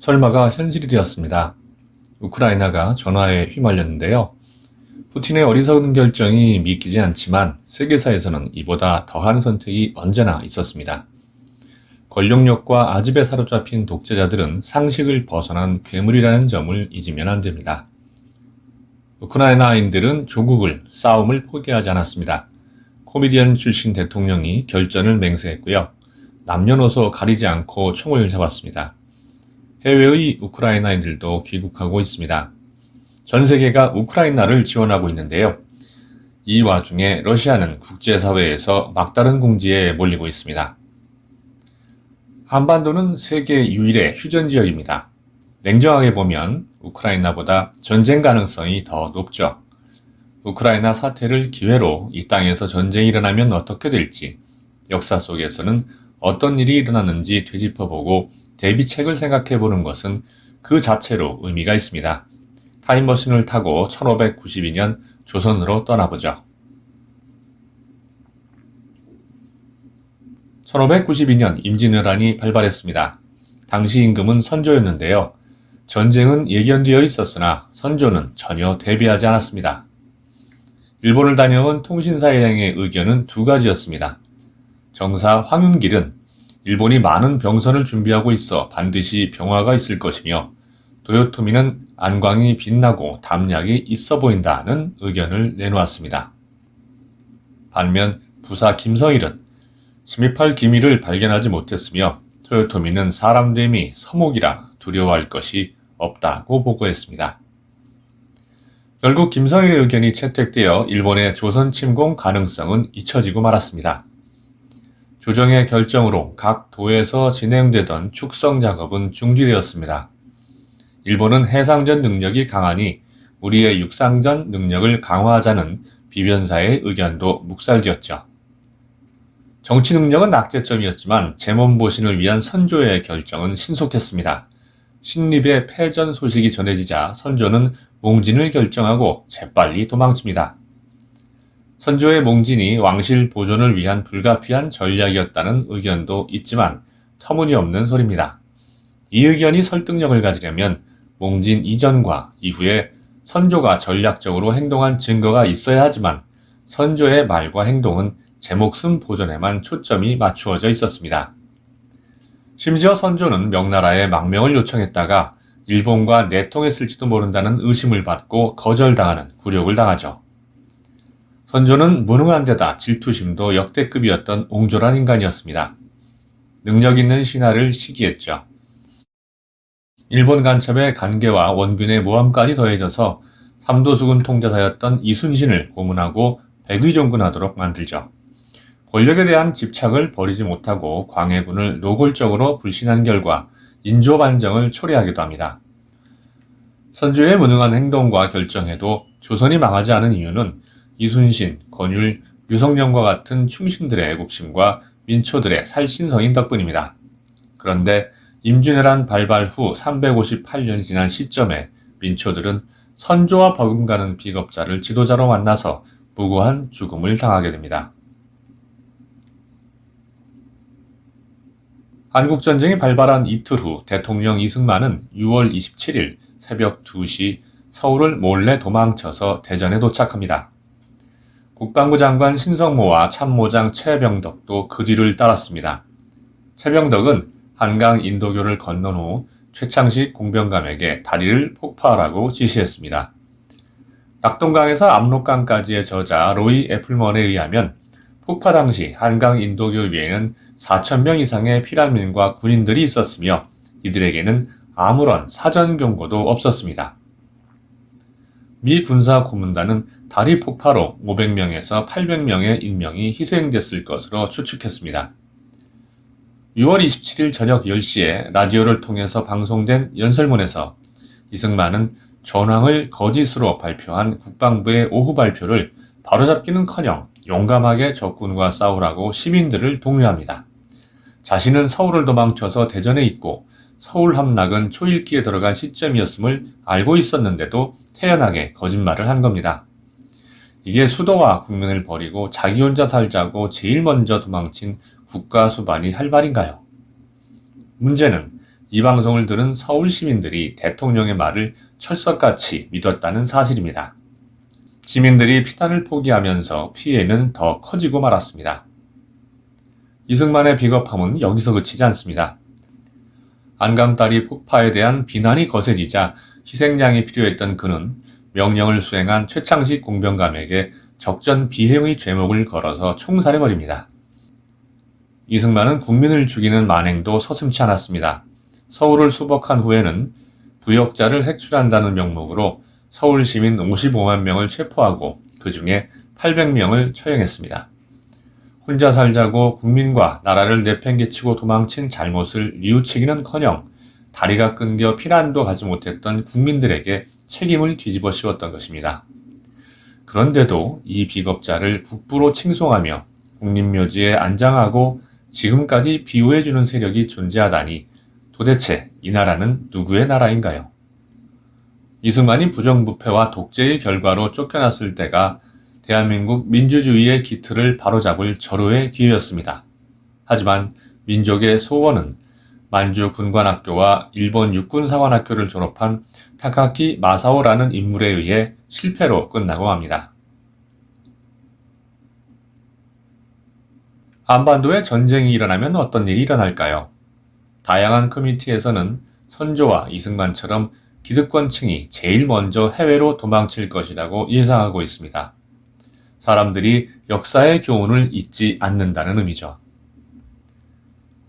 설마가 현실이 되었습니다. 우크라이나가 전화에 휘말렸는데요. 푸틴의 어리석은 결정이 믿기지 않지만 세계사에서는 이보다 더한 선택이 언제나 있었습니다. 권력욕과 아집에 사로잡힌 독재자들은 상식을 벗어난 괴물이라는 점을 잊으면 안 됩니다. 우크라이나인들은 조국을, 싸움을 포기하지 않았습니다. 코미디언 출신 대통령이 결전을 맹세했고요. 남녀노소 가리지 않고 총을 잡았습니다. 해외의 우크라이나인들도 귀국하고 있습니다. 전 세계가 우크라이나를 지원하고 있는데요. 이 와중에 러시아는 국제사회에서 막다른 공지에 몰리고 있습니다. 한반도는 세계 유일의 휴전지역입니다. 냉정하게 보면 우크라이나보다 전쟁 가능성이 더 높죠. 우크라이나 사태를 기회로 이 땅에서 전쟁이 일어나면 어떻게 될지, 역사 속에서는 어떤 일이 일어났는지 되짚어보고 대비책을 생각해보는 것은 그 자체로 의미가 있습니다. 타임머신을 타고 1592년 조선으로 떠나보죠. 1592년 임진왜란이 발발했습니다. 당시 임금은 선조였는데요. 전쟁은 예견되어 있었으나 선조는 전혀 대비하지 않았습니다. 일본을 다녀온 통신사 일행의 의견은 두 가지였습니다. 정사 황윤길은 일본이 많은 병선을 준비하고 있어 반드시 병화가 있을 것이며 도요토미는 안광이 빛나고 담력이 있어 보인다는 의견을 내놓았습니다. 반면 부사 김성일은 침입할 기미를 발견하지 못했으며 토요토미는 사람됨이 서목이라 두려워할 것이 없다고 보고했습니다. 결국 김성일의 의견이 채택되어 일본의 조선 침공 가능성은 잊혀지고 말았습니다. 조정의 결정으로 각 도에서 진행되던 축성 작업은 중지되었습니다. 일본은 해상전 능력이 강하니 우리의 육상전 능력을 강화하자는 비변사의 의견도 묵살되었죠. 정치 능력은 낙제점이었지만 제몸보신을 위한 선조의 결정은 신속했습니다. 신립의 패전 소식이 전해지자 선조는 몽진을 결정하고 재빨리 도망칩니다. 선조의 몽진이 왕실 보존을 위한 불가피한 전략이었다는 의견도 있지만 터무니없는 소리입니다. 이 의견이 설득력을 가지려면 몽진 이전과 이후에 선조가 전략적으로 행동한 증거가 있어야 하지만 선조의 말과 행동은 제 목숨 보존에만 초점이 맞추어져 있었습니다. 심지어 선조는 명나라에 망명을 요청했다가 일본과 내통했을지도 모른다는 의심을 받고 거절당하는 굴욕을 당하죠. 선조는 무능한 데다 질투심도 역대급이었던 옹졸한 인간이었습니다. 능력 있는 신하를 시기했죠. 일본 간첩의 간계와 원균의 모함까지 더해져서 삼도수군 통제사였던 이순신을 고문하고 백의종군하도록 만들죠. 권력에 대한 집착을 버리지 못하고 광해군을 노골적으로 불신한 결과 인조반정을 초래하기도 합니다. 선조의 무능한 행동과 결정에도 조선이 망하지 않은 이유는 이순신, 권율, 유성룡과 같은 충신들의 애국심과 민초들의 살신성인 덕분입니다. 그런데 임진왜란 발발 후 358년이 지난 시점에 민초들은 선조와 버금가는 비겁자를 지도자로 만나서 무고한 죽음을 당하게 됩니다. 한국전쟁이 발발한 이틀 후 대통령 이승만은 6월 27일 새벽 2시 서울을 몰래 도망쳐서 대전에 도착합니다. 국방부 장관 신성모와 참모장 최병덕도 그 뒤를 따랐습니다. 최병덕은 한강 인도교를 건넌 후 최창식 공병감에게 다리를 폭파하라고 지시했습니다. 낙동강에서 압록강까지의 저자 로이 애플먼에 의하면 폭파 당시 한강 인도교 위에는 4,000명 이상의 피난민과 군인들이 있었으며 이들에게는 아무런 사전 경고도 없었습니다. 미 군사 고문단은 다리 폭파로 500명에서 800명의 인명이 희생됐을 것으로 추측했습니다. 6월 27일 저녁 10시에 라디오를 통해서 방송된 연설문에서 이승만은 전황을 거짓으로 발표한 국방부의 오후 발표를 바로잡기는커녕 용감하게 적군과 싸우라고 시민들을 독려합니다. 자신은 서울을 도망쳐서 대전에 있고 서울 함락은 초읽기에 들어간 시점이었음을 알고 있었는데도 태연하게 거짓말을 한 겁니다. 이게 수도와 국민을 버리고 자기 혼자 살자고 제일 먼저 도망친 국가 수반이 할 말인가요? 문제는 이 방송을 들은 서울 시민들이 대통령의 말을 철석같이 믿었다는 사실입니다. 시민들이 피난을 포기하면서 피해는 더 커지고 말았습니다. 이승만의 비겁함은 여기서 그치지 않습니다. 안감다리 폭파에 대한 비난이 거세지자 희생양이 필요했던 그는 명령을 수행한 최창식 공병감에게 적전 비행의 죄목을 걸어서 총살해버립니다. 이승만은 국민을 죽이는 만행도 서슴지 않았습니다. 서울을 수복한 후에는 부역자를 색출한다는 명목으로 서울 시민 55만 명을 체포하고 그 중에 800명을 처형했습니다. 혼자 살자고 국민과 나라를 내팽개치고 도망친 잘못을 뉘우치기는커녕 다리가 끊겨 피난도 가지 못했던 국민들에게 책임을 뒤집어 씌웠던 것입니다. 그런데도 이 비겁자를 국부로 칭송하며 국립묘지에 안장하고 지금까지 비호해주는 세력이 존재하다니 도대체 이 나라는 누구의 나라인가요? 이승만이 부정부패와 독재의 결과로 쫓겨났을 때가 대한민국 민주주의의 기틀을 바로잡을 절호의 기회였습니다. 하지만 민족의 소원은 만주 군관학교와 일본 육군사관학교를 졸업한 타카키 마사오라는 인물에 의해 실패로 끝나고 맙니다. 한반도에 전쟁이 일어나면 어떤 일이 일어날까요? 다양한 커뮤니티에서는 선조와 이승만처럼 기득권층이 제일 먼저 해외로 도망칠 것이라고 예상하고 있습니다. 사람들이 역사의 교훈을 잊지 않는다는 의미죠.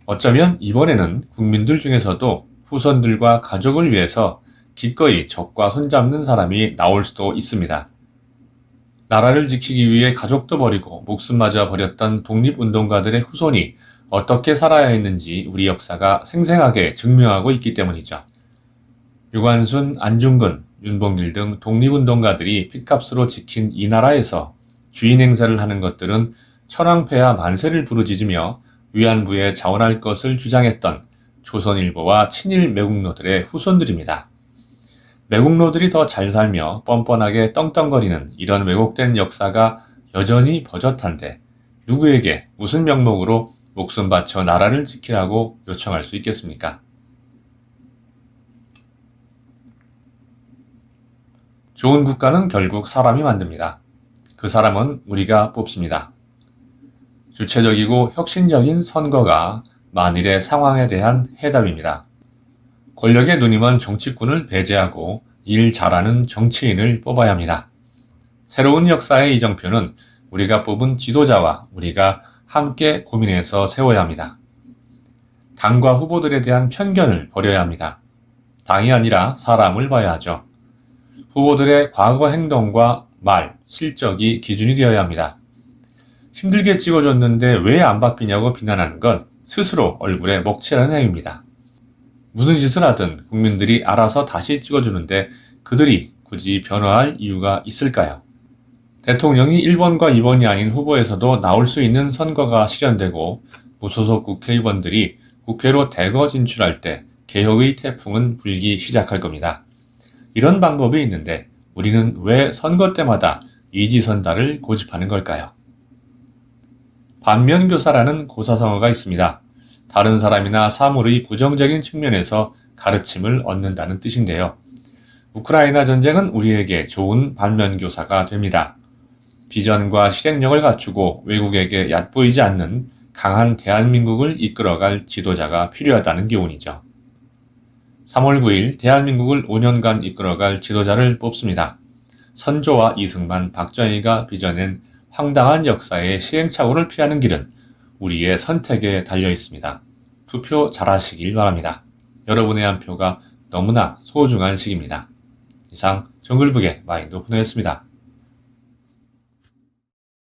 어쩌면 이번에는 국민들 중에서도 후손들과 가족을 위해서 기꺼이 적과 손잡는 사람이 나올 수도 있습니다. 나라를 지키기 위해 가족도 버리고 목숨마저 버렸던 독립운동가들의 후손이 어떻게 살아야 했는지 우리 역사가 생생하게 증명하고 있기 때문이죠. 유관순, 안중근, 윤봉길 등 독립운동가들이 핏값으로 지킨 이 나라에서 주인 행세를 하는 것들은 천황폐하 만세를 부르짖으며 위안부에 자원할 것을 주장했던 조선일보와 친일 매국노들의 후손들입니다. 매국노들이 더 잘 살며 뻔뻔하게 떵떵거리는 이런 왜곡된 역사가 여전히 버젓한데 누구에게 무슨 명목으로 목숨 바쳐 나라를 지키라고 요청할 수 있겠습니까? 좋은 국가는 결국 사람이 만듭니다. 그 사람은 우리가 뽑습니다. 주체적이고 혁신적인 선거가 만일의 상황에 대한 해답입니다. 권력에 눈이 먼 정치꾼을 배제하고 일 잘하는 정치인을 뽑아야 합니다. 새로운 역사의 이정표는 우리가 뽑은 지도자와 우리가 함께 고민해서 세워야 합니다. 당과 후보들에 대한 편견을 버려야 합니다. 당이 아니라 사람을 봐야 하죠. 후보들의 과거 행동과 말, 실적이 기준이 되어야 합니다. 힘들게 찍어줬는데 왜 안 바뀌냐고 비난하는 건 스스로 얼굴에 먹칠하는 행위입니다. 무슨 짓을 하든 국민들이 알아서 다시 찍어주는데 그들이 굳이 변화할 이유가 있을까요? 대통령이 1번과 2번이 아닌 후보에서도 나올 수 있는 선거가 실현되고 무소속 국회의원들이 국회로 대거 진출할 때 개혁의 태풍은 불기 시작할 겁니다. 이런 방법이 있는데 우리는 왜 선거 때마다 이지선다를 고집하는 걸까요? 반면교사라는 고사성어가 있습니다. 다른 사람이나 사물의 부정적인 측면에서 가르침을 얻는다는 뜻인데요. 우크라이나 전쟁은 우리에게 좋은 반면교사가 됩니다. 비전과 실행력을 갖추고 외국에게 얕보이지 않는 강한 대한민국을 이끌어갈 지도자가 필요하다는 교훈이죠. 3월 9일 대한민국을 5년간 이끌어갈 지도자를 뽑습니다. 선조와 이승만, 박정희가 빚어낸 황당한 역사의 시행착오를 피하는 길은 우리의 선택에 달려 있습니다. 투표 잘하시길 바랍니다. 여러분의 한 표가 너무나 소중한 시기입니다. 이상 정글북의 마인드 오픈이었습니다.